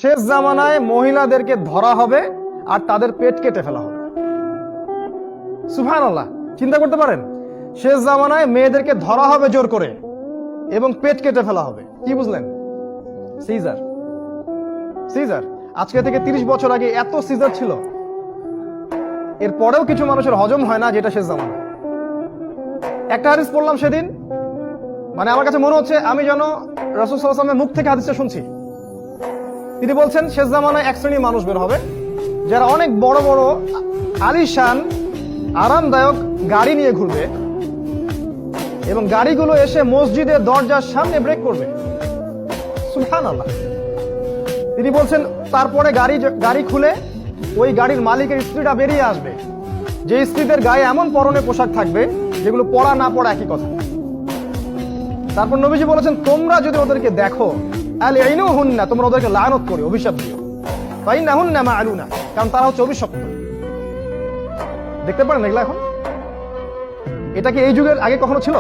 শেষ জামানায় মহিলাদেরকে ধরা হবে আর তাদের পেট কেটে ফেলা হবে। সুবহানাল্লাহ, চিন্তা করতে পারেন, শেষ জামানায় মেয়েদেরকে ধরা হবে জোর করে এবং পেট কেটে ফেলা হবে। কি বুঝলেন? সিজার। সিজার আজকে থেকে 30 বছর আগে এত সিজার ছিল, এরপরেও কিছু মানুষের হজম হয় না, যেটা শেষ জামানা। একটা হাদিস পড়লাম সেদিন, মানে আমার কাছে মনে হচ্ছে আমি যেন রাসূল সাল্লাল্লাহু আলাইহি ওয়াসাল্লামের মুখ থেকে হাদিসটা শুনছি। তিনি বলছেন শেষ জামানায় এক শ্রেণীর মানুষ বের হবে যারা অনেক বড় বড় আলিশান আরামদায়ক গাড়ি নিয়ে ঘুরবে এবং গাড়িগুলো এসে মসজিদের দরজার সামনে ব্রেক করবে। সুবহানাল্লাহ। তিনি বলছেন তারপরে গাড়ি খুলে ওই গাড়ির মালিকের স্ত্রীরা বেরিয়ে আসবে, যে স্ত্রীদের গায়ে এমন পরনে পোশাক থাকবে যেগুলো পরা না পরা একই কথা। তারপর নবীজি বলেছেন তোমরা যদি ওদেরকে দেখো আলইনুহুন্না, তোমরা ওদেরকে লানত করো, অভিশাপ দিও, ফাইন্নাহুন্না মাআলুনা, কারণ তারা হচ্ছে অভিশপ্ত। দেখতে পারেন এগুলা এখন? এটা কি এই যুগের আগে কখনো ছিল?